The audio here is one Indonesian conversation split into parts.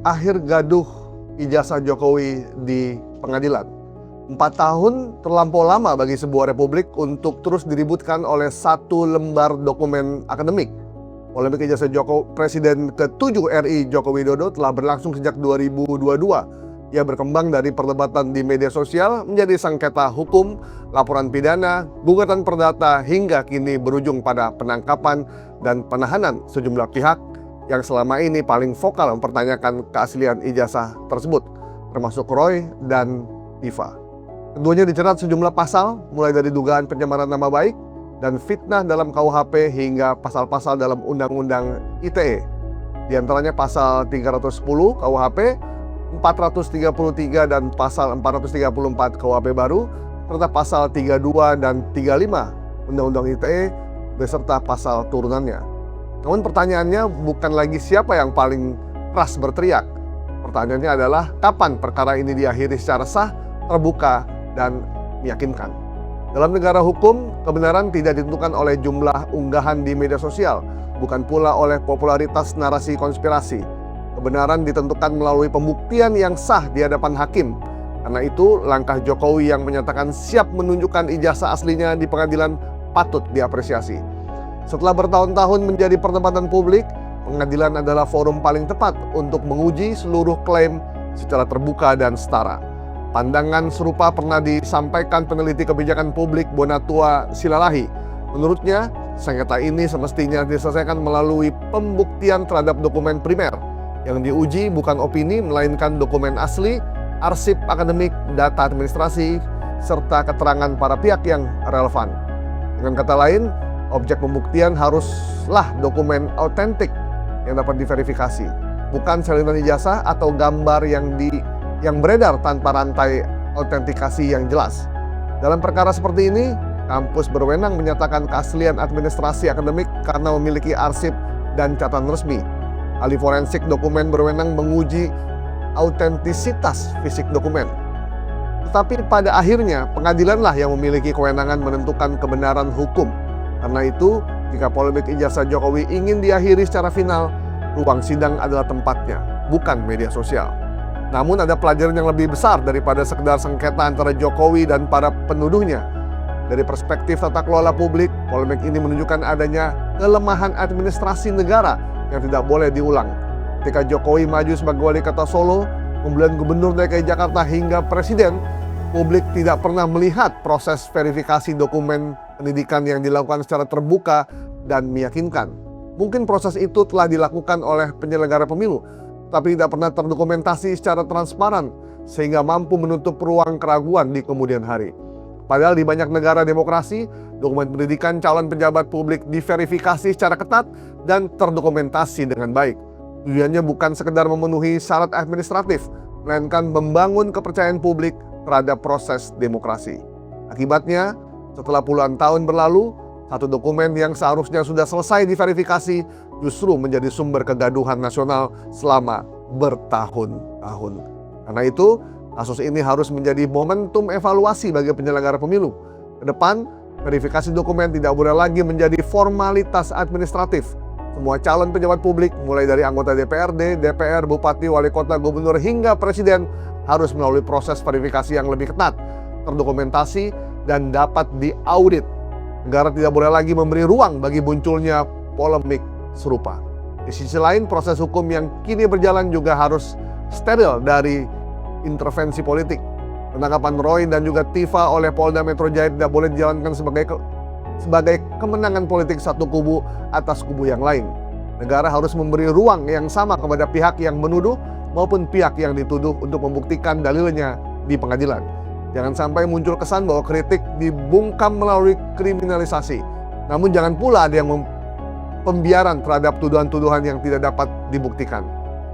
akhir gaduh ijazah Jokowi di pengadilan. 4 tahun terlampau lama bagi sebuah republik untuk terus diributkan oleh satu lembar dokumen akademik. Polemik ijazah Presiden ke-7 RI Joko Widodo telah berlangsung sejak 2022. Ia berkembang dari perdebatan di media sosial menjadi sengketa hukum, laporan pidana, gugatan perdata, hingga kini berujung pada penangkapan dan penahanan sejumlah pihak yang selama ini paling vokal mempertanyakan keaslian ijazah tersebut, termasuk Roy dan Tifa. Keduanya dijerat sejumlah pasal, mulai dari dugaan pencemaran nama baik dan fitnah dalam KUHP hingga pasal-pasal dalam Undang-Undang ITE. Di antaranya pasal 310 KUHP, 433 dan pasal 434 KUHP baru, serta pasal 32 dan 35 Undang-Undang ITE beserta pasal turunannya. Namun pertanyaannya bukan lagi siapa yang paling keras berteriak. Pertanyaannya adalah kapan perkara ini diakhiri secara sah, terbuka, dan meyakinkan. Dalam negara hukum, kebenaran tidak ditentukan oleh jumlah unggahan di media sosial, bukan pula oleh popularitas narasi konspirasi. Kebenaran ditentukan melalui pembuktian yang sah di hadapan hakim. Karena itu, langkah Jokowi yang menyatakan siap menunjukkan ijazah aslinya di pengadilan patut diapresiasi. Setelah bertahun-tahun menjadi perdebatan publik, pengadilan adalah forum paling tepat untuk menguji seluruh klaim secara terbuka dan setara. Pandangan serupa pernah disampaikan peneliti kebijakan publik Bonatua Silalahi. Menurutnya, sengketa ini semestinya diselesaikan melalui pembuktian terhadap dokumen primer. Yang diuji bukan opini, melainkan dokumen asli, arsip akademik, data administrasi, serta keterangan para pihak yang relevan. Dengan kata lain, objek pembuktian haruslah dokumen autentik yang dapat diverifikasi, bukan salinan ijazah atau gambar yang beredar tanpa rantai autentikasi yang jelas. Dalam perkara seperti ini, kampus berwenang menyatakan keaslian administrasi akademik karena memiliki arsip dan catatan resmi. Ahli forensik dokumen berwenang menguji autentisitas fisik dokumen. Tetapi pada akhirnya, pengadilanlah yang memiliki kewenangan menentukan kebenaran hukum. Karena itu, jika polemik ijazah Jokowi ingin diakhiri secara final, ruang sidang adalah tempatnya, bukan media sosial. Namun ada pelajaran yang lebih besar daripada sekedar sengketa antara Jokowi dan para penuduhnya. Dari perspektif tata kelola publik, polemik ini menunjukkan adanya kelemahan administrasi negara yang tidak boleh diulang. Ketika Jokowi maju sebagai wali kota Solo, pemilihan gubernur DKI Jakarta hingga presiden, publik tidak pernah melihat proses verifikasi dokumen pendidikan yang dilakukan secara terbuka dan meyakinkan. Mungkin proses itu telah dilakukan oleh penyelenggara pemilu, tapi tidak pernah terdokumentasi secara transparan sehingga mampu menutup ruang keraguan di kemudian hari. Padahal di banyak negara demokrasi, dokumen pendidikan calon pejabat publik diverifikasi secara ketat dan terdokumentasi dengan baik. Tujuannya bukan sekedar memenuhi syarat administratif, melainkan membangun kepercayaan publik terhadap proses demokrasi. Akibatnya, setelah puluhan tahun berlalu, satu dokumen yang seharusnya sudah selesai diverifikasi justru menjadi sumber kegaduhan nasional selama bertahun-tahun. Karena itu, kasus ini harus menjadi momentum evaluasi bagi penyelenggara pemilu. Ke depan, verifikasi dokumen tidak boleh lagi menjadi formalitas administratif. Semua calon pejabat publik, mulai dari anggota DPRD, DPR, Bupati, Wali Kota, Gubernur, hingga Presiden, harus melalui proses verifikasi yang lebih ketat, terdokumentasi, dan dapat diaudit. Negara tidak boleh lagi memberi ruang bagi munculnya polemik serupa. Di sisi lain, proses hukum yang kini berjalan juga harus steril dari intervensi politik. Penangkapan Roy dan juga Tifa oleh Polda Metro Jaya tidak boleh dijalankan sebagai kemenangan politik satu kubu atas kubu yang lain. Negara harus memberi ruang yang sama kepada pihak yang menuduh maupun pihak yang dituduh untuk membuktikan dalilnya di pengadilan. Jangan sampai muncul kesan bahwa kritik dibungkam melalui kriminalisasi. Namun jangan pula ada yang pembiaran terhadap tuduhan-tuduhan yang tidak dapat dibuktikan.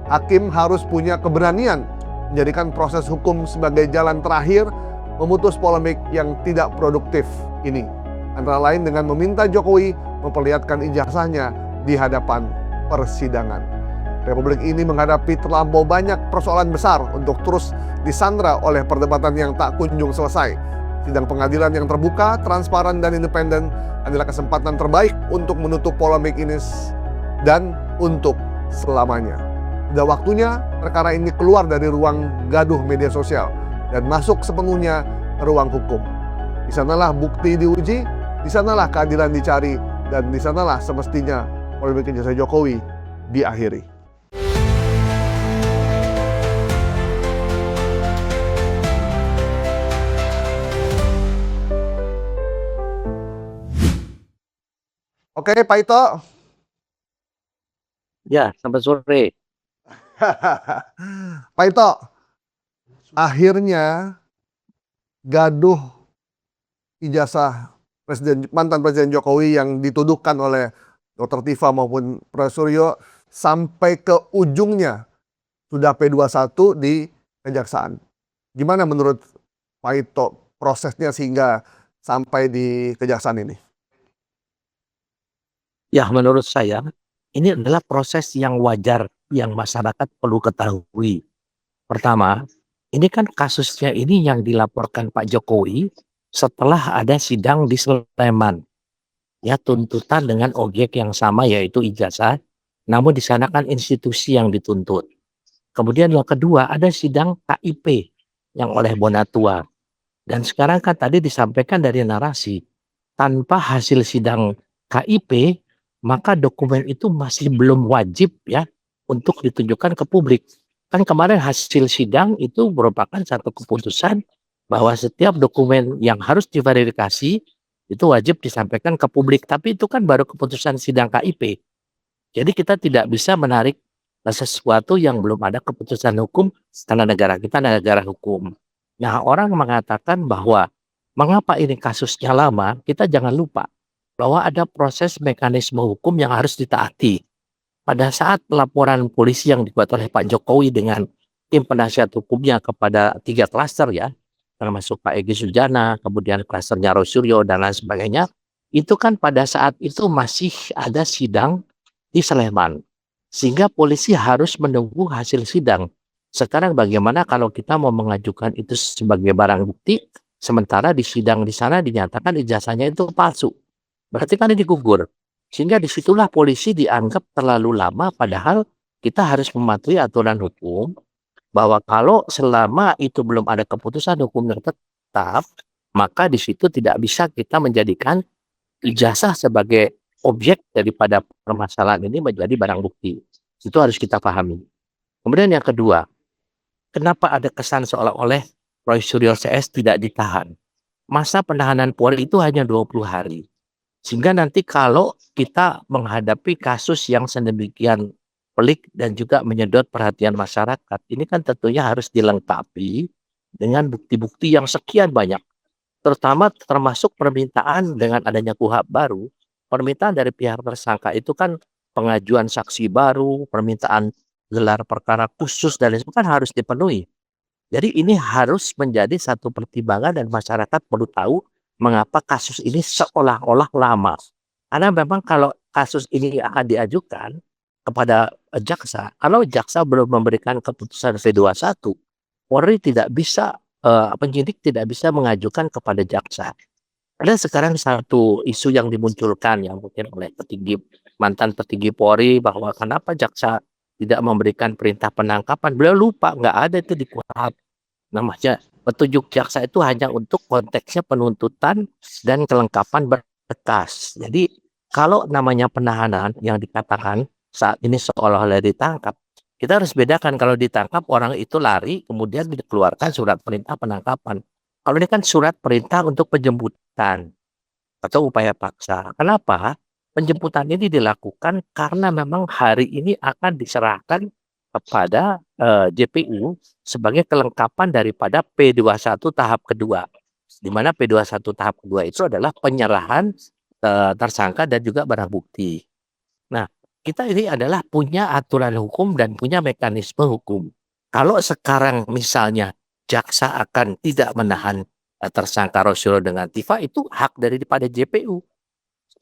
Hakim harus punya keberanian menjadikan proses hukum sebagai jalan terakhir memutus polemik yang tidak produktif ini. Antara lain dengan meminta Jokowi memperlihatkan ijazahnya di hadapan persidangan. Republik ini menghadapi terlampau banyak persoalan besar untuk terus disandra oleh perdebatan yang tak kunjung selesai. Sidang pengadilan yang terbuka, transparan, dan independen adalah kesempatan terbaik untuk menutup polemik ini dan untuk selamanya. Sudah waktunya perkara ini keluar dari ruang gaduh media sosial dan masuk sepenuhnya ke ruang hukum. Di sanalah bukti diuji, di sanalah keadilan dicari, dan di sanalah semestinya polemik ijazah Jokowi diakhiri. Oke, Pak Ito. Ya, selamat sore. Pak Ito, akhirnya gaduh ijazah mantan Presiden Jokowi yang dituduhkan oleh Dr. Tifa maupun Prof. Suryo sampai ke ujungnya sudah P21 di Kejaksaan. Gimana menurut Pak Ito prosesnya sehingga sampai di Kejaksaan ini? Ya, menurut saya ini adalah proses yang wajar yang masyarakat perlu ketahui. Pertama, ini kan kasusnya ini yang dilaporkan Pak Jokowi setelah ada sidang di Sleman. Ya, tuntutan dengan objek yang sama yaitu ijazah, namun di sana kan institusi yang dituntut. Kemudian yang kedua ada sidang KIP yang oleh Bonatua. Dan sekarang kan tadi disampaikan dari narasi, tanpa hasil sidang KIP, maka dokumen itu masih belum wajib ya untuk ditunjukkan ke publik. Kan kemarin hasil sidang itu merupakan satu keputusan bahwa setiap dokumen yang harus diverifikasi itu wajib disampaikan ke publik. Tapi itu kan baru keputusan sidang KIP. Jadi kita tidak bisa menarik sesuatu yang belum ada keputusan hukum karena negara kita negara hukum. Nah, orang mengatakan bahwa mengapa ini kasusnya lama, kita jangan lupa bahwa ada proses mekanisme hukum yang harus ditaati. Pada saat laporan polisi yang dibuat oleh Pak Jokowi dengan tim penasihat hukumnya kepada 3 klaster ya, termasuk Pak Egy Sujana, kemudian klasternya Rosuryo dan lain sebagainya, itu kan pada saat itu masih ada sidang di Sleman. Sehingga polisi harus menunggu hasil sidang. Sekarang bagaimana kalau kita mau mengajukan itu sebagai barang bukti, sementara di sidang di sana dinyatakan ijazahnya itu palsu. Berarti kan ini gugur. Sehingga disitulah polisi dianggap terlalu lama, padahal kita harus mematuhi aturan hukum, bahwa kalau selama itu belum ada keputusan hukum yang tetap, maka di situ tidak bisa kita menjadikan ijazah sebagai objek daripada permasalahan ini menjadi barang bukti. Itu harus kita pahami. Kemudian yang kedua, kenapa ada kesan seolah-olah Roy Suryo CS tidak ditahan? Masa penahanan Polri itu hanya 20 hari. Sehingga nanti kalau kita menghadapi kasus yang sedemikian pelik dan juga menyedot perhatian masyarakat, ini kan tentunya harus dilengkapi dengan bukti-bukti yang sekian banyak. Terutama termasuk permintaan dengan adanya KUHP baru, permintaan dari pihak tersangka itu kan pengajuan saksi baru, permintaan gelar perkara khusus dan lain sebagainya kan harus dipenuhi. Jadi ini harus menjadi satu pertimbangan dan masyarakat perlu tahu mengapa kasus ini seolah-olah lama. Karena memang kalau kasus ini akan diajukan kepada jaksa, kalau jaksa belum memberikan keputusan V21, Polri tidak bisa, penyidik tidak bisa mengajukan kepada jaksa. Ada sekarang satu isu yang dimunculkan yang mungkin oleh mantan petinggi Polri bahwa kenapa jaksa tidak memberikan perintah penangkapan. Beliau lupa, nggak ada itu di KUHP. Namanya petunjuk jaksa itu hanya untuk konteksnya penuntutan dan kelengkapan berkas. Jadi kalau namanya penahanan yang dikatakan saat ini seolah-olah ditangkap, kita harus bedakan kalau ditangkap orang itu lari kemudian dikeluarkan surat perintah penangkapan. Kalau ini kan surat perintah untuk penjemputan atau upaya paksa. Kenapa? Penjemputan ini dilakukan karena memang hari ini akan diserahkan kepada JPU sebagai kelengkapan daripada P21 tahap kedua. Di mana P21 tahap kedua itu adalah penyerahan tersangka dan juga barang bukti. Nah, kita ini adalah punya aturan hukum dan punya mekanisme hukum. Kalau sekarang misalnya jaksa akan tidak menahan tersangka Rosyuro dengan Tifa, itu hak daripada JPU.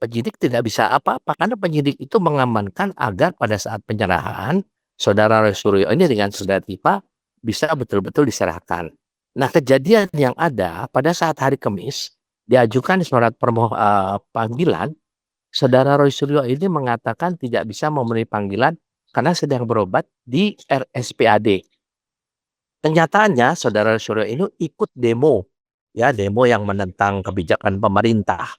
Penyidik tidak bisa apa-apa karena penyidik itu mengamankan agar pada saat penyerahan saudara Rosyuro ini dengan saudara Tifa bisa betul-betul diserahkan. Nah, kejadian yang ada pada saat hari Kamis diajukan surat panggilan, saudara Roy Suryo ini mengatakan tidak bisa memenuhi panggilan karena sedang berobat di RSPAD. Kenyataannya saudara Suryo ini ikut demo, ya demo yang menentang kebijakan pemerintah.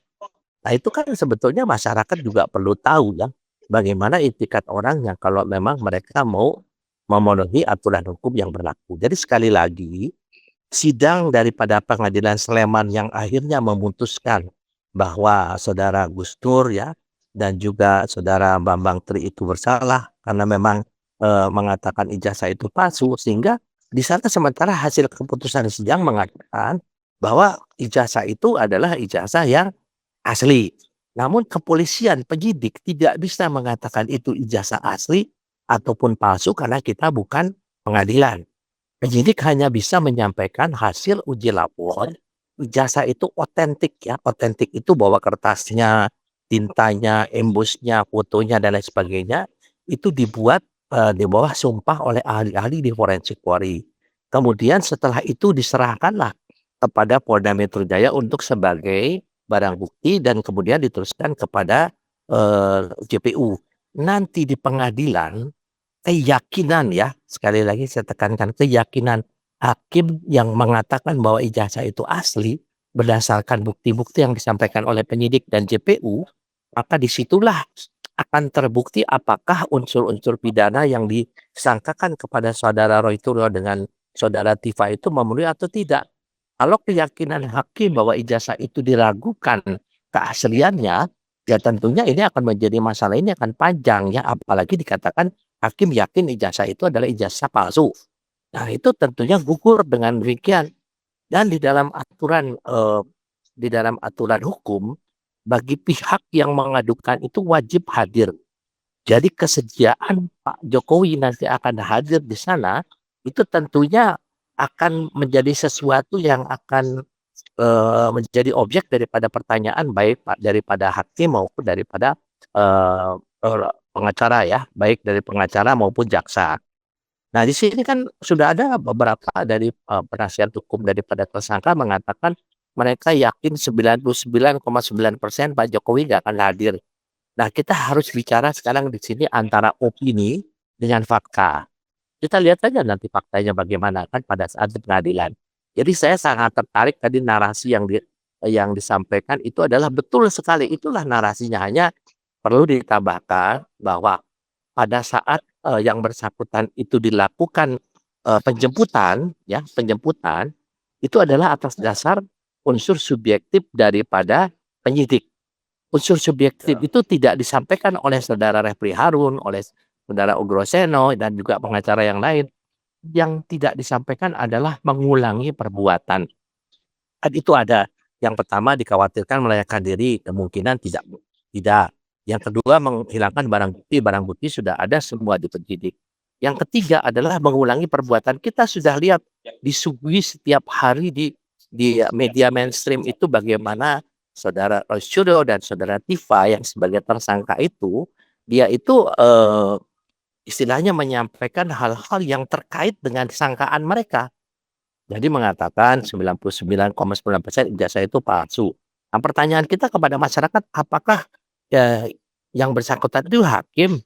Nah itu kan sebetulnya masyarakat juga perlu tahu ya, bagaimana itikat orangnya kalau memang mereka mau memenuhi aturan hukum yang berlaku. Jadi sekali lagi, sidang daripada Pengadilan Sleman yang akhirnya memutuskan bahwa saudara Gus Dur ya dan juga saudara Bambang Tri itu bersalah karena memang mengatakan ijazah itu palsu, sehingga di sana sementara hasil keputusan sidang mengatakan bahwa ijazah itu adalah ijazah yang asli. Namun kepolisian, penyidik tidak bisa mengatakan itu ijazah asli ataupun palsu karena kita bukan pengadilan. Penyidik hanya bisa menyampaikan hasil uji lapor. Ijazah itu otentik ya. Otentik itu bahwa kertasnya, tintanya, embusnya, fotonya dan lain sebagainya itu dibuat di bawah sumpah oleh ahli-ahli di forensik Polri. Kemudian setelah itu diserahkanlah kepada Polda Metro Jaya untuk sebagai barang bukti dan kemudian diteruskan kepada JPU. Nanti di pengadilan keyakinan ya, sekali lagi saya tekankan keyakinan hakim yang mengatakan bahwa ijazah itu asli berdasarkan bukti-bukti yang disampaikan oleh penyidik dan JPU, maka disitulah akan terbukti apakah unsur-unsur pidana yang disangkakan kepada saudara Roy Suryo dengan saudara Tifa itu memenuhi atau tidak. Kalau keyakinan hakim bahwa ijazah itu diragukan keasliannya, ya tentunya ini akan menjadi masalah, ini akan panjang ya, apalagi dikatakan hakim yakin ijazah itu adalah ijazah palsu. Nah, itu tentunya gugur dengan demikian. Dan di dalam aturan hukum, bagi pihak yang mengadukan itu wajib hadir. Jadi kesediaan Pak Jokowi nanti akan hadir di sana, itu tentunya akan menjadi sesuatu yang akan menjadi objek daripada pertanyaan baik daripada hakim maupun daripada pengacara ya, baik dari pengacara maupun jaksa. Nah, di sini kan sudah ada beberapa dari penasihat hukum daripada tersangka mengatakan mereka yakin 99,9% Pak Jokowi nggak akan hadir. Nah, kita harus bicara sekarang di sini antara opini dengan fakta. Kita lihat saja nanti faktanya bagaimana kan pada saat di pengadilan. Jadi saya sangat tertarik tadi narasi yang disampaikan itu adalah betul sekali, itulah narasinya. Hanya perlu ditambahkan bahwa pada saat yang bersangkutan itu dilakukan penjemputan ya, penjemputan itu adalah atas dasar unsur subjektif daripada penyidik. Unsur subjektif itu tidak disampaikan oleh saudara Refli Harun, oleh saudara Ugroseno dan juga pengacara yang lain. Yang tidak disampaikan adalah mengulangi perbuatan. Kan itu ada. Yang pertama dikhawatirkan melarikan diri, kemungkinan tidak. Yang kedua menghilangkan barang bukti sudah ada semua di penyidik. Yang ketiga adalah mengulangi perbuatan. Kita sudah lihat disuguhi setiap hari di media mainstream itu bagaimana saudara Roy Suryo dan saudara Tifa yang sebagai tersangka itu, dia itu istilahnya menyampaikan hal-hal yang terkait dengan sangkaan mereka. Jadi mengatakan 99,9% ijazah itu palsu. Nah, pertanyaan kita kepada masyarakat, apakah yang bersangkutan itu hakim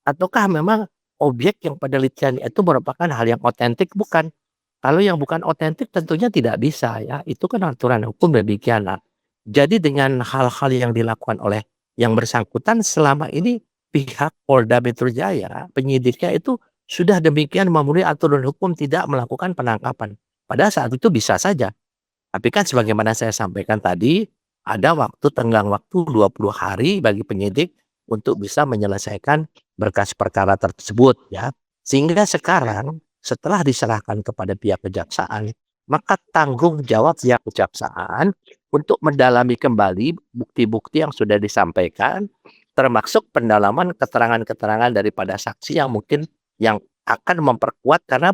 ataukah memang objek yang penelitian itu merupakan hal yang otentik? Bukan. Kalau yang bukan otentik tentunya tidak bisa ya. Itu kan aturan hukum demikian. Nah, jadi dengan hal-hal yang dilakukan oleh yang bersangkutan selama ini pihak Polda Metro Jaya, penyidiknya itu sudah demikian memenuhi aturan hukum tidak melakukan penangkapan. Pada saat itu bisa saja. Tapi kan sebagaimana saya sampaikan tadi, ada tenggang waktu 20 hari bagi penyidik untuk bisa menyelesaikan berkas perkara tersebut ya. Sehingga sekarang setelah diserahkan kepada pihak kejaksaan, maka tanggung jawab pihak kejaksaan untuk mendalami kembali bukti-bukti yang sudah disampaikan, termasuk pendalaman keterangan-keterangan daripada saksi yang mungkin yang akan memperkuat karena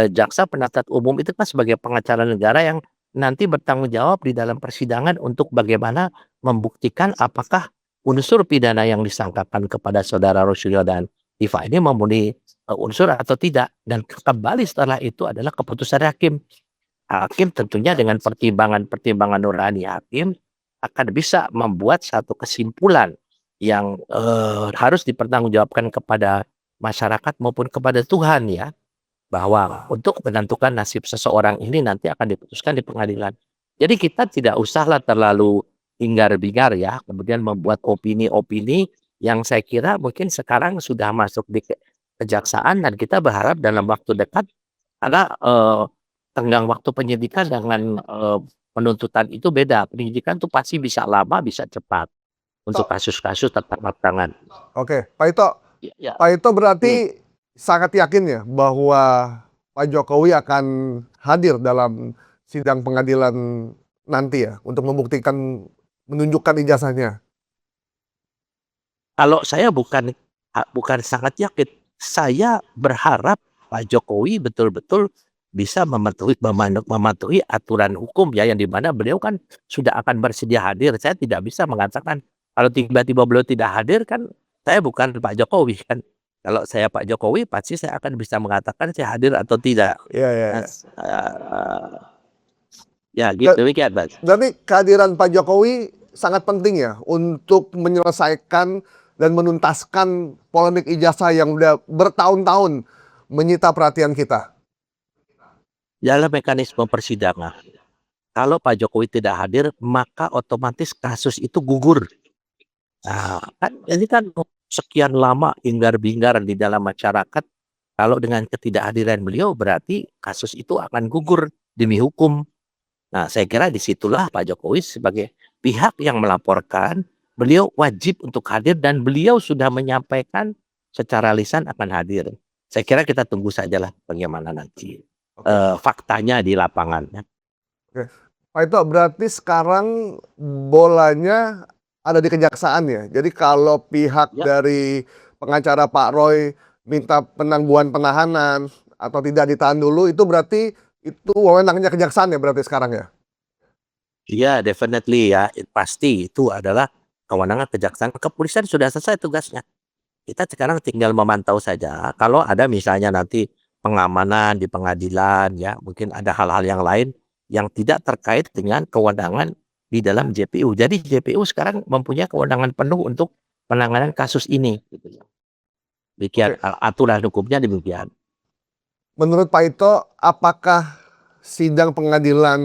jaksa penuntut umum itu kan sebagai pengacara negara yang nanti bertanggung jawab di dalam persidangan untuk bagaimana membuktikan apakah unsur pidana yang disangkakan kepada saudara Roy Suryo dan Tifa ini memenuhi unsur atau tidak. Dan kembali setelah itu adalah keputusan hakim. Hakim tentunya dengan pertimbangan nurani hakim akan bisa membuat satu kesimpulan yang harus dipertanggungjawabkan kepada masyarakat maupun kepada Tuhan ya, bahwa untuk menentukan nasib seseorang ini nanti akan diputuskan di pengadilan. Jadi kita tidak usahlah terlalu hingar-bingar ya, kemudian membuat opini-opini yang saya kira mungkin sekarang sudah masuk di kejaksaan dan kita berharap dalam waktu dekat karena tenggang waktu penyidikan dengan penuntutan itu beda. Penyidikan tuh pasti bisa lama, bisa cepat untuk Tok, kasus-kasus tangkap tangan. oke, Pak Ito, Ya, ya. Pak Ito Hmm. berarti sangat yakin ya bahwa Pak Jokowi akan hadir dalam sidang pengadilan nanti ya untuk membuktikan, menunjukkan ijazahnya. Kalau saya bukan sangat yakin, saya berharap Pak Jokowi betul-betul bisa mematuhi aturan hukum ya, yang di mana beliau kan sudah akan bersedia hadir. Saya tidak bisa mengatakan kalau tiba-tiba beliau tidak hadir kan, saya bukan Pak Jokowi kan. Kalau saya Pak Jokowi pasti saya akan bisa mengatakan saya hadir atau tidak. Iya, iya, iya. Ya gitu, demikian Mas. Berarti kehadiran Pak Jokowi sangat penting ya untuk menyelesaikan dan menuntaskan polemik ijazah yang udah bertahun-tahun menyita perhatian kita. Dalam mekanisme persidangan, kalau Pak Jokowi tidak hadir, maka otomatis kasus itu gugur. Nah, kan ini kan sekian lama hingar-bingar di dalam masyarakat. Kalau dengan ketidakhadiran beliau berarti kasus itu akan gugur demi hukum. Nah, saya kira disitulah Pak Jokowi sebagai pihak yang melaporkan, beliau wajib untuk hadir dan beliau sudah menyampaikan secara lisan akan hadir. Saya kira kita tunggu sajalah bagaimana nanti Oke. faktanya di lapangan. Oke. Pak Ito, berarti sekarang bolanya ada di kejaksaan ya. Jadi kalau pihak Ya. dari pengacara Pak Roy minta penangguhan penahanan atau tidak ditahan dulu, itu berarti itu wewenangnya kejaksaan ya berarti sekarang ya? Iya, definitely ya, pasti itu adalah kewenangan kejaksaan. Kepolisian sudah selesai tugasnya. Kita sekarang tinggal memantau saja. Kalau ada misalnya nanti pengamanan di pengadilan ya, mungkin ada hal-hal yang lain yang tidak terkait dengan kewenangan di dalam JPU. Jadi JPU sekarang mempunyai kewenangan penuh untuk penanganan kasus ini. Gitu ya. Demikian Oke. aturan hukumnya demikian. Menurut Pak Ito, apakah sidang pengadilan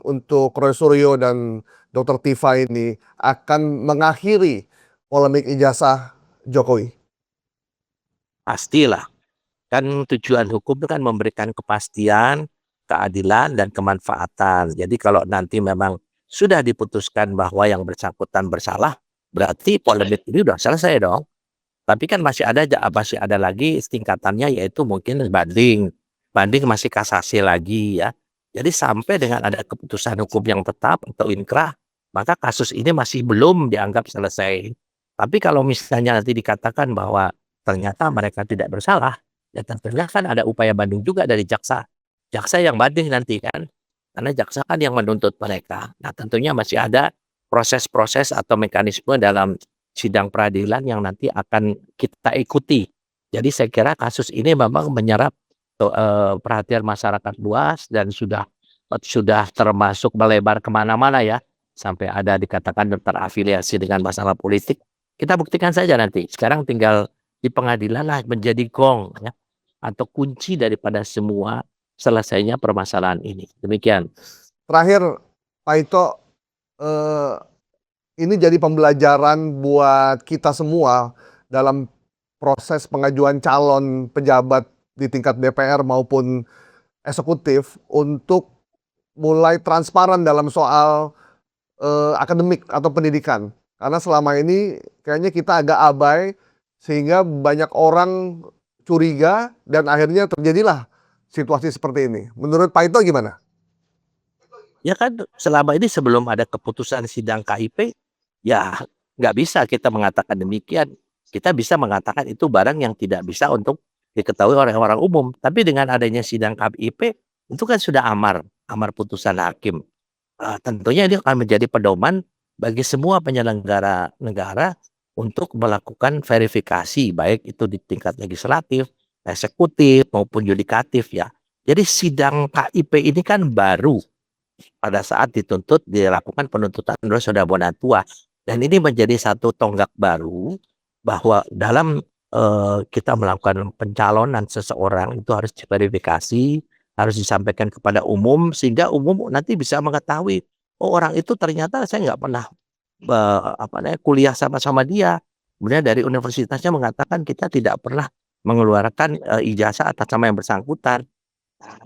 untuk Roy Suryo dan Dr. Tifa ini akan mengakhiri polemik ijazah Jokowi? Pastilah. Kan tujuan hukum itu kan memberikan kepastian, keadilan, dan kemanfaatan. Jadi kalau nanti memang sudah diputuskan bahwa yang bersangkutan bersalah, berarti polemik ini udah selesai dong. Tapi kan masih ada lagi tingkatannya, yaitu mungkin banding. Banding masih kasasi lagi ya. Jadi sampai dengan ada keputusan hukum yang tetap atau inkrah, maka kasus ini masih belum dianggap selesai. Tapi kalau misalnya nanti dikatakan bahwa ternyata mereka tidak bersalah, ya tentunya kan ada upaya banding juga dari jaksa. Jaksa yang banding nanti kan, karena jaksa kan yang menuntut mereka. Nah tentunya masih ada proses-proses atau mekanisme dalam sidang peradilan yang nanti akan kita ikuti. Jadi saya kira kasus ini memang menyerap perhatian masyarakat luas dan sudah termasuk melebar kemana-mana ya, sampai ada dikatakan terafiliasi dengan masalah politik. Kita buktikan saja nanti. Sekarang tinggal di pengadilan lah menjadi gong ya, atau kunci daripada semua selesainya permasalahan ini. Demikian. Terakhir, Pak Ito, eh, ini jadi pembelajaran buat kita semua dalam proses pengajuan calon pejabat di tingkat DPR maupun eksekutif untuk mulai transparan dalam soal akademik atau pendidikan. Karena selama ini kayaknya kita agak abai sehingga banyak orang curiga dan akhirnya terjadilah situasi seperti ini. Menurut Pak Ito gimana? Ya kan selama ini sebelum ada keputusan sidang KIP, ya nggak bisa kita mengatakan demikian. Kita bisa mengatakan itu barang yang tidak bisa untuk diketahui oleh orang umum. Tapi dengan adanya sidang KIP, itu kan sudah amar putusan hakim. Tentunya ini akan menjadi pedoman bagi semua penyelenggara negara untuk melakukan verifikasi, baik itu di tingkat legislatif, eksekutif, maupun yudikatif ya. Jadi sidang KIP ini kan baru pada saat dilakukan penuntutan Roy Suryo Bonatua, dan ini menjadi satu tonggak baru bahwa dalam kita melakukan pencalonan seseorang itu harus diverifikasi, harus disampaikan kepada umum sehingga umum nanti bisa mengetahui, oh orang itu ternyata saya nggak pernah, kuliah sama-sama dia. Kemudian dari universitasnya mengatakan kita tidak pernah mengeluarkan, ijazah atas nama yang bersangkutan.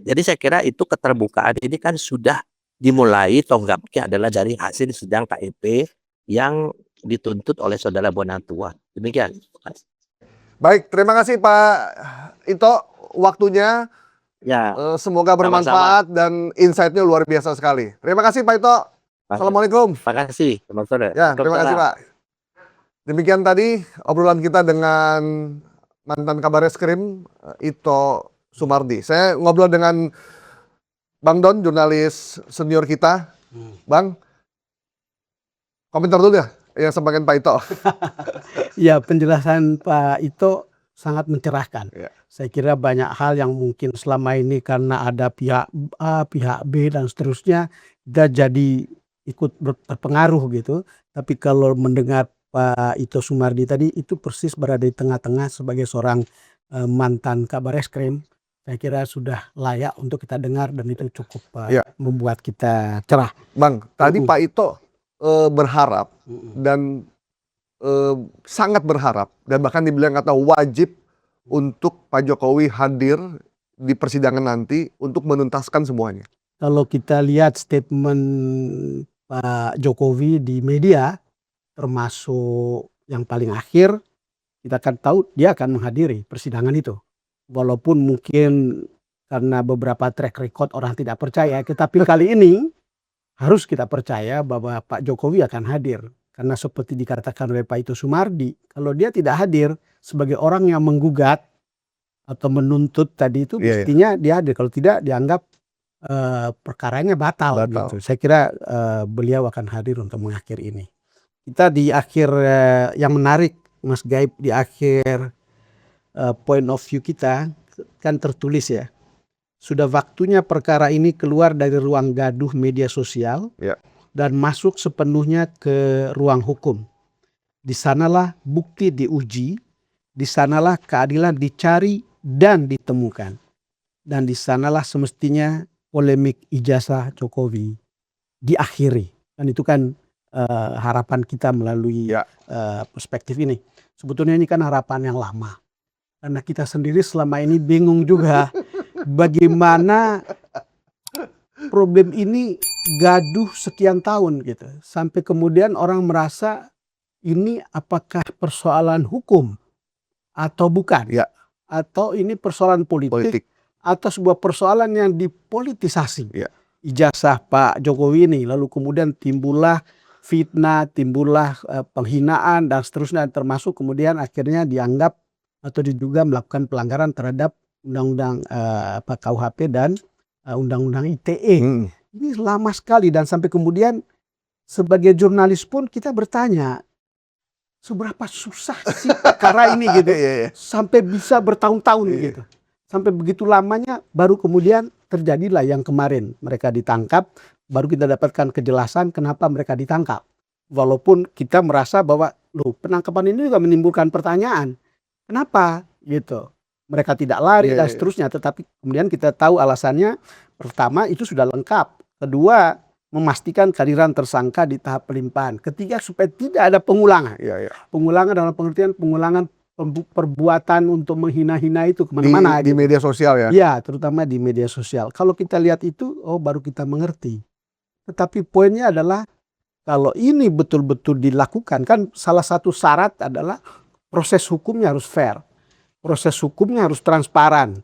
Jadi saya kira itu keterbukaan ini kan sudah dimulai tonggaknya adalah dari hasil sidang KIP yang dituntut oleh saudara Bonatua. Demikian, Mas. Baik, terima kasih Pak Ito waktunya. Ya, Semoga sama-sama. bermanfaat dan insight-nya luar biasa sekali. Terima kasih Pak Ito. Assalamualaikum. Terima kasih, selamat sore. Ya, terima kasih Pak. Demikian tadi obrolan kita dengan mantan Kabar Eskrim Ito Sumardi. Saya ngobrol dengan Bang Don, jurnalis senior kita. Bang, komentar dulu ya yang sampaikan Pak Ito. Ya, penjelasan Pak Ito sangat mencerahkan. Ya. Saya kira banyak hal yang mungkin selama ini karena ada pihak A, pihak B dan seterusnya, kita jadi ikut berpengaruh gitu. Tapi kalau mendengar Pak Ito Sumardi tadi, itu persis berada di tengah-tengah sebagai seorang mantan Kabar Eskrim. Saya kira sudah layak untuk kita dengar dan itu cukup Ya. membuat kita cerah. Bang, tadi Pak Ito berharap dan sangat berharap dan bahkan dibilang kata wajib untuk Pak Jokowi hadir di persidangan nanti untuk menuntaskan semuanya. Kalau kita lihat statement Pak Jokowi di media, termasuk yang paling akhir, kita akan tahu dia akan menghadiri persidangan itu. Walaupun mungkin karena beberapa track record orang tidak percaya, tetapi kali ini harus kita percaya bahwa Pak Jokowi akan hadir. Karena seperti dikatakan oleh Pak Ito Sumardi, kalau dia tidak hadir sebagai orang yang menggugat atau menuntut tadi itu, mestinya dia hadir. Kalau tidak dianggap perkaranya batal. Gitu. Saya kira beliau akan hadir untuk mengakhiri ini. Kita di akhir yang menarik, Mas Gaib, di akhir point of view kita kan tertulis ya, sudah waktunya perkara ini keluar dari ruang gaduh media sosial dan masuk sepenuhnya ke ruang hukum. Di sanalah bukti diuji, di sanalah keadilan dicari dan ditemukan. Dan di sanalah semestinya polemik ijazah Jokowi diakhiri. Dan itu kan harapan kita melalui perspektif ini. Sebetulnya ini kan harapan yang lama. Karena kita sendiri selama ini bingung juga bagaimana problem ini gaduh sekian tahun gitu. Sampai kemudian orang merasa ini apakah persoalan hukum atau bukan? Atau ini persoalan politik. Atau sebuah persoalan yang dipolitisasi. Ijazah Pak Jokowi ini, lalu kemudian timbullah fitnah, timbullah penghinaan dan seterusnya, termasuk kemudian akhirnya dianggap atau diduga melakukan pelanggaran terhadap undang-undang KUHP dan undang-undang ITE. Ini lama sekali dan sampai kemudian sebagai jurnalis pun kita bertanya, seberapa susah sih perkara ini gitu. Sampai bisa bertahun-tahun gitu. Sampai begitu lamanya baru kemudian terjadilah yang kemarin mereka ditangkap, baru kita dapatkan kejelasan kenapa mereka ditangkap. Walaupun kita merasa bahwa loh, penangkapan ini juga menimbulkan pertanyaan. Kenapa gitu? Mereka tidak lari dan seterusnya, tetapi kemudian kita tahu alasannya. Pertama, itu sudah lengkap. Kedua, memastikan kehadiran tersangka di tahap pelimpahan. Ketiga, supaya tidak ada pengulangan. Pengulangan dalam pengertian pengulangan perbuatan untuk menghina-hina itu kemana-mana. Di media sosial ya? Ya, terutama di media sosial. Kalau kita lihat itu, oh baru kita mengerti. Tetapi poinnya adalah kalau ini betul-betul dilakukan, kan salah satu syarat adalah proses hukumnya harus fair. Proses hukumnya harus transparan,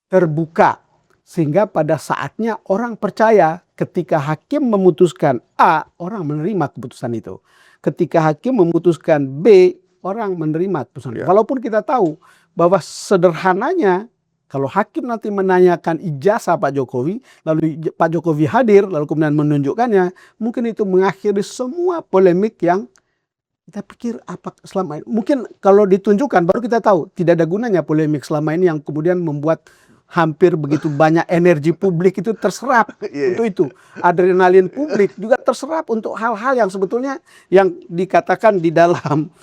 terbuka. Sehingga pada saatnya orang percaya ketika hakim memutuskan A, orang menerima keputusan itu. Ketika hakim memutuskan B, orang menerima keputusan itu. Walaupun kita tahu bahwa sederhananya kalau hakim nanti menanyakan ijazah Pak Jokowi, lalu Pak Jokowi hadir, lalu kemudian menunjukkannya, mungkin itu mengakhiri semua polemik yang kita pikir apa selama ini. Mungkin kalau ditunjukkan baru kita tahu tidak ada gunanya polemik selama ini yang kemudian membuat hampir begitu banyak energi publik itu terserap untuk itu. Adrenalin publik juga terserap untuk hal-hal yang sebetulnya yang dikatakan di dalam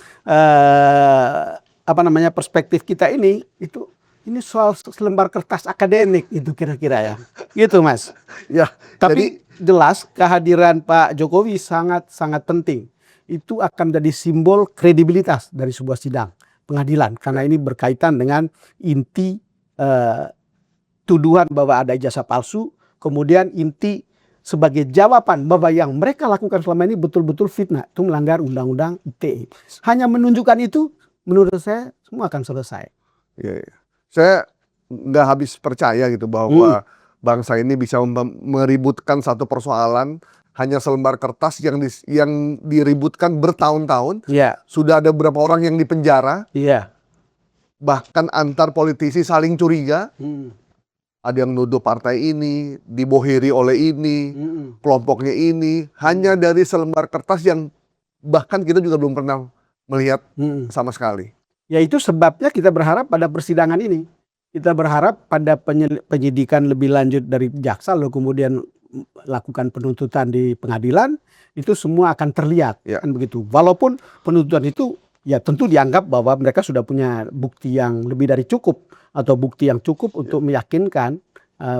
perspektif kita ini soal selembar kertas akademik itu kira-kira ya. Gitu Mas. Ya, Tapi jelas kehadiran Pak Jokowi sangat penting. Itu akan jadi simbol kredibilitas dari sebuah sidang pengadilan karena ini berkaitan dengan inti tuduhan bahwa ada ijazah palsu, kemudian inti sebagai jawaban bahwa yang mereka lakukan selama ini betul-betul fitnah, itu melanggar undang-undang ITE. Hanya menunjukkan itu, menurut saya semua akan selesai. ya. Saya nggak habis percaya gitu bahwa bangsa ini bisa meributkan satu persoalan hanya selembar kertas yang diributkan bertahun-tahun. Iya. Sudah ada beberapa orang yang dipenjara, Iya. bahkan antar politisi saling curiga. Ada yang nuduh partai ini, dibohiri oleh ini, kelompoknya ini, hanya dari selembar kertas yang bahkan kita juga belum pernah melihat sama sekali. Ya itu sebabnya kita berharap pada persidangan ini. Kita berharap pada penyidikan lebih lanjut dari jaksa, lalu kemudian lakukan penuntutan di pengadilan, itu semua akan terlihat. Ya. Kan begitu. Walaupun penuntutan itu ya tentu dianggap bahwa mereka sudah punya bukti yang lebih dari cukup atau bukti yang cukup untuk meyakinkan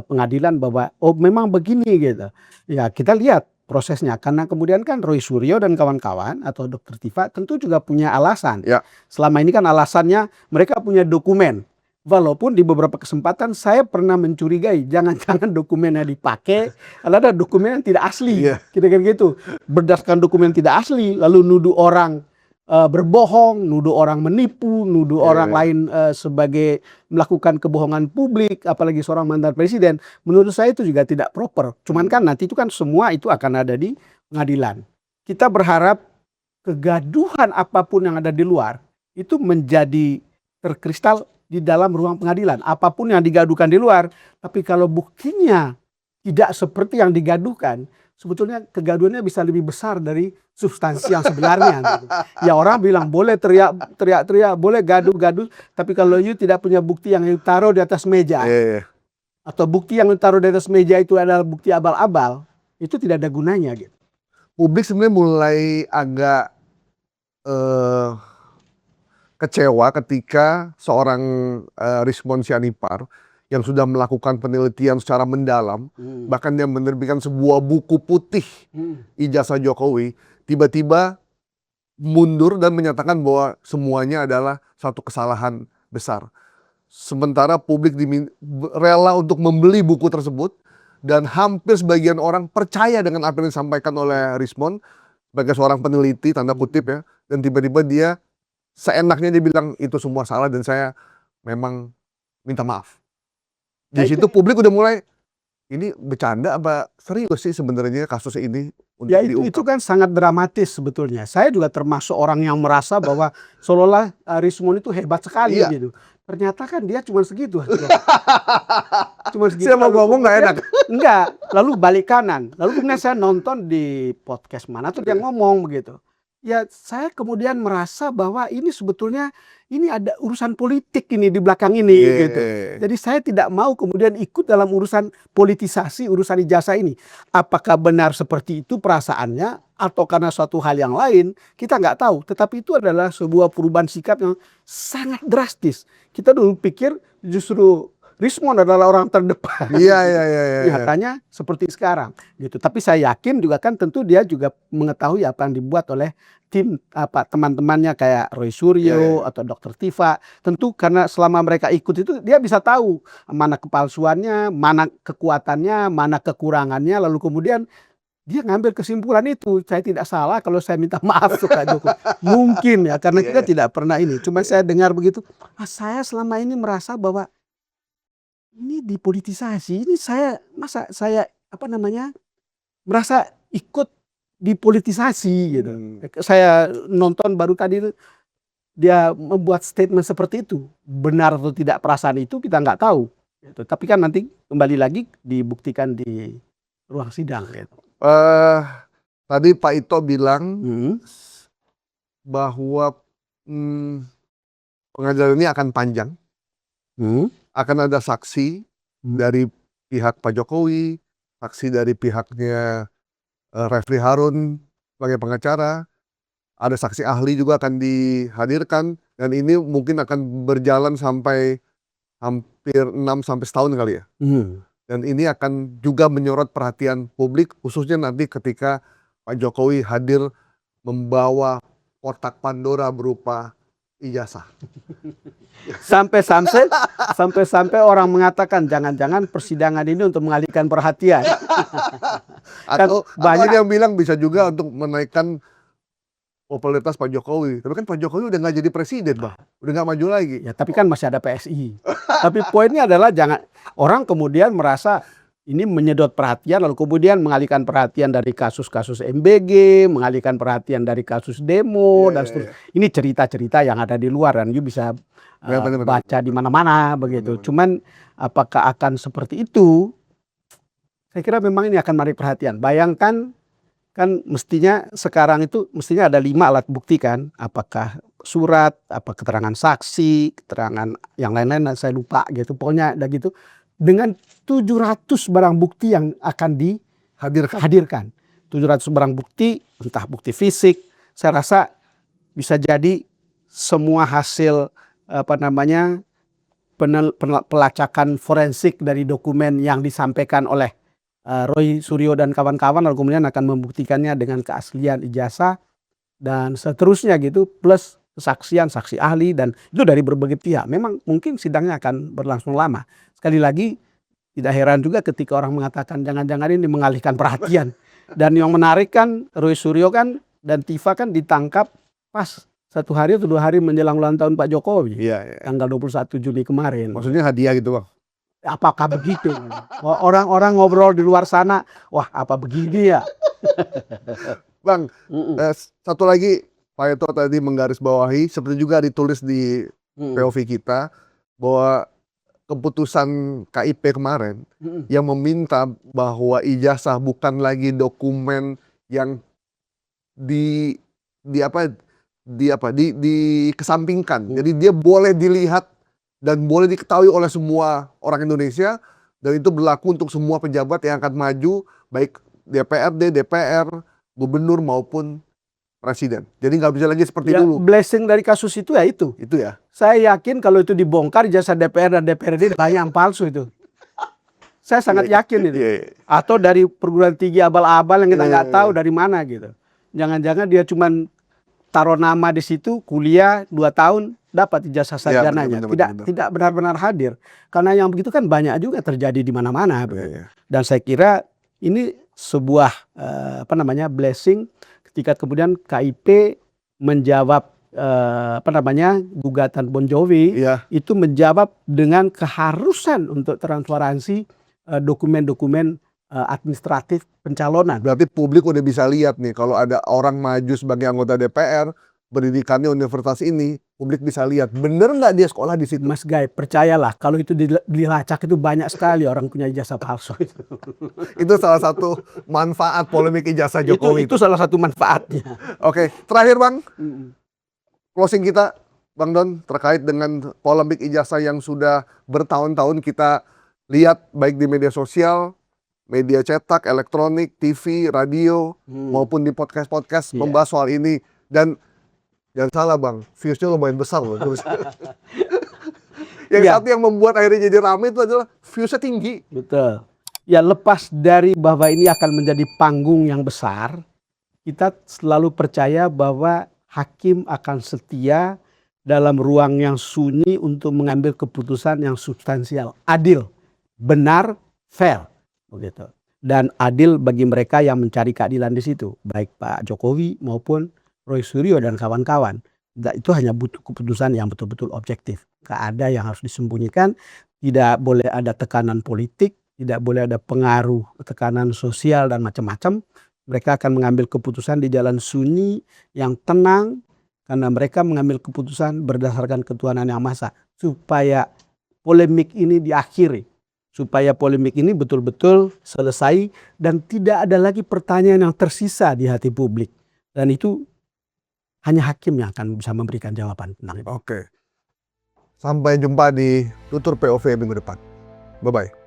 pengadilan bahwa oh memang begini gitu. Ya kita lihat prosesnya karena kemudian kan Roy Suryo dan kawan-kawan atau Dr. Tifa tentu juga punya alasan. Ya. Selama ini kan alasannya mereka punya dokumen. Walaupun di beberapa kesempatan saya pernah mencurigai jangan-jangan dokumennya dipakai, ada dokumen yang tidak asli. Iya. Kira-kira gitu. Berdasarkan dokumen tidak asli lalu nuduh orang berbohong, nuduh orang menipu, nuduh orang lain sebagai melakukan kebohongan publik, apalagi seorang mantan presiden. Menurut saya itu juga tidak proper. Cuman kan nanti itu kan semua itu akan ada di pengadilan. Kita berharap kegaduhan apapun yang ada di luar itu menjadi terkristal di dalam ruang pengadilan. Apapun yang digaduhkan di luar, tapi kalau buktinya tidak seperti yang digaduhkan, sebetulnya kegaduhannya bisa lebih besar dari substansi yang sebenarnya. Gitu. Ya orang bilang boleh teriak-teriak, boleh gaduh-gaduh, tapi kalau you tidak punya bukti yang you taruh di atas meja, atau bukti yang you taruh di atas meja itu adalah bukti abal-abal, itu tidak ada gunanya. Gitu. Publik sebenarnya mulai agak kecewa ketika seorang Rismon Sianipar yang sudah melakukan penelitian secara mendalam, bahkan dia menerbitkan sebuah buku putih ijazah Jokowi, tiba-tiba mundur dan menyatakan bahwa semuanya adalah satu kesalahan besar. Sementara publik rela untuk membeli buku tersebut dan hampir sebagian orang percaya dengan apa yang disampaikan oleh Rismon sebagai seorang peneliti, tanda kutip ya, dan tiba-tiba dia seenaknya dia bilang itu semua salah dan saya memang minta maaf. Di situ publik udah mulai ini bercanda apa serius sih sebenarnya kasus ini untuk diungkap. Itu kan sangat dramatis sebetulnya. Saya juga termasuk orang yang merasa bahwa seolah-olah Rismon itu hebat sekali gitu. Ternyata kan dia cuma segitu. Cuma segitu. Saya mau ngomong nggak enak. Enggak, lalu balik kanan. Lalu kemudian saya nonton di podcast mana tuh dia ngomong begitu. Ya saya kemudian merasa bahwa ini sebetulnya ini ada urusan politik ini di belakang ini gitu. Jadi saya tidak mau kemudian ikut dalam urusan politisasi urusan ijazah ini. Apakah benar seperti itu perasaannya atau karena suatu hal yang lain kita nggak tahu. Tetapi itu adalah sebuah perubahan sikap yang sangat drastis. Kita dulu pikir justru Rismon adalah orang terdepan. Iya. Nyatanya seperti sekarang gitu. Tapi saya yakin juga kan tentu dia juga mengetahui apa yang dibuat oleh tim teman-temannya kayak Roy Suryo atau Dr. Tifa. Tentu karena selama mereka ikut itu dia bisa tahu mana kepalsuannya, mana kekuatannya, mana kekurangannya, lalu kemudian dia ngambil kesimpulan itu. Saya tidak salah kalau saya minta maaf Pak Jokowi. Mungkin ya karena kita tidak pernah ini. Cuma saya dengar begitu, saya selama ini merasa bahwa ini dipolitisasi. Ini saya merasa ikut dipolitisasi gitu. Saya nonton baru tadi dia membuat statement seperti itu. Benar atau tidak perasaan itu kita nggak tahu. Gitu. Tapi kan nanti kembali lagi dibuktikan di ruang sidang. Gitu. Tadi Pak Ito bilang bahwa pengadilan ini akan panjang. Akan ada saksi dari pihak Pak Jokowi, saksi dari pihaknya Refli Harun sebagai pengacara, ada saksi ahli juga akan dihadirkan, Dan ini mungkin akan berjalan sampai hampir 6 sampai setahun kali ya. Dan ini akan juga menyorot perhatian publik, khususnya nanti ketika Pak Jokowi hadir membawa kotak Pandora berupa ijazah. Sampai orang mengatakan jangan-jangan persidangan ini untuk mengalihkan perhatian. Atau banyak- banyak yang bilang bisa juga untuk menaikkan popularitas Pak Jokowi. Tapi kan Pak Jokowi udah nggak jadi presiden, Bang. Udah nggak maju lagi. Ya, tapi kan masih ada PSI. Tapi poinnya adalah jangan orang kemudian merasa ini menyedot perhatian lalu kemudian mengalihkan perhatian dari kasus-kasus MBG, mengalihkan perhatian dari kasus demo dan seterusnya. Ini cerita-cerita yang ada di luar dan you bisa Benar. baca di mana-mana begitu. Benar. Cuman apakah akan seperti itu? Saya kira memang ini akan menarik perhatian. Bayangkan kan mestinya sekarang itu mestinya ada 5 alat bukti kan, apakah surat, apa keterangan saksi, keterangan yang lain-lain saya lupa gitu. Pokoknya ada gitu dengan 700 barang bukti yang akan dihadirkan. 700 barang bukti, entah bukti fisik, saya rasa bisa jadi semua hasil pelacakan forensik dari dokumen yang disampaikan oleh Roy Suryo dan kawan-kawan lalu kemudian akan membuktikannya dengan keaslian ijazah dan seterusnya gitu, plus kesaksian saksi ahli dan itu dari berbagai pihak. Memang mungkin sidangnya akan berlangsung lama. Sekali lagi tidak heran juga ketika orang mengatakan jangan-jangan ini mengalihkan perhatian. Dan yang menarik kan Roy Suryo kan dan Tifa kan ditangkap pas 1 hari atau 2 hari menjelang ulang tahun Pak Jokowi. Iya. Tanggal 21 Juni kemarin. Maksudnya hadiah gitu, Bang. Apakah begitu? Orang-orang ngobrol di luar sana, wah apa begini ya? Bang, satu lagi Pak Eto tadi menggarisbawahi, seperti juga ditulis di POV kita, bahwa keputusan KIP kemarin yang meminta bahwa ijazah bukan lagi dokumen yang dikesampingkan. Jadi dia boleh dilihat dan boleh diketahui oleh semua orang Indonesia, dan itu berlaku untuk semua pejabat yang akan maju, baik DPRD, DPR, gubernur maupun presiden. Jadi nggak bisa lagi seperti Ya, dulu. blessing dari kasus itu ya itu. Itu ya. Saya yakin kalau itu dibongkar ijazah DPR dan DPRD banyak yang palsu itu. Saya sangat yakin itu. Atau dari perguruan tinggi abal-abal yang kita nggak tahu dari mana gitu. Jangan-jangan dia cuman taruh nama di situ, kuliah 2 tahun dapat ijazah sarjananya. Tidak benar-benar hadir. Karena yang begitu kan banyak juga terjadi di mana-mana. Dan saya kira ini sebuah blessing ketika kemudian KIP menjawab gugatan Bon Jovi itu menjawab dengan keharusan untuk transparansi dokumen-dokumen administratif pencalonan. Berarti publik udah bisa lihat nih kalau ada orang maju sebagai anggota DPR, pendidikannya universitas ini, publik bisa lihat bener nggak dia sekolah di situ. Mas Gai, percayalah kalau itu dilacak itu banyak sekali orang punya ijazah palsu. Itu salah satu manfaat polemik ijazah Jokowi. Itu salah satu manfaatnya. Oke, terakhir Bang, closing kita Bang Don terkait dengan polemik ijazah yang sudah bertahun-tahun kita lihat baik di media sosial, media cetak, elektronik, TV, radio, maupun di podcast-podcast membahas soal ini. Dan jangan salah Bang, viewsnya lumayan besar loh. Yang satu yang membuat akhirnya jadi ramai itu adalah viewsnya tinggi. Betul. Ya, lepas dari bahwa ini akan menjadi panggung yang besar, kita selalu percaya bahwa hakim akan setia dalam ruang yang sunyi untuk mengambil keputusan yang substansial, adil, benar, fair, begitu. Dan adil bagi mereka yang mencari keadilan di situ, baik Pak Jokowi maupun Roy Suryo dan kawan-kawan. Itu hanya butuh keputusan yang betul-betul objektif. Nggak ada yang harus disembunyikan, tidak boleh ada tekanan politik, tidak boleh ada pengaruh tekanan sosial dan macam-macam. Mereka akan mengambil keputusan di jalan sunyi yang tenang karena mereka mengambil keputusan berdasarkan ketuhanan yang maha, supaya polemik ini diakhiri, supaya polemik ini betul-betul selesai dan tidak ada lagi pertanyaan yang tersisa di hati publik. Dan itu hanya hakim yang akan bisa memberikan jawaban tentang itu. Oke. Sampai jumpa di Tutur POV minggu depan. Bye-bye.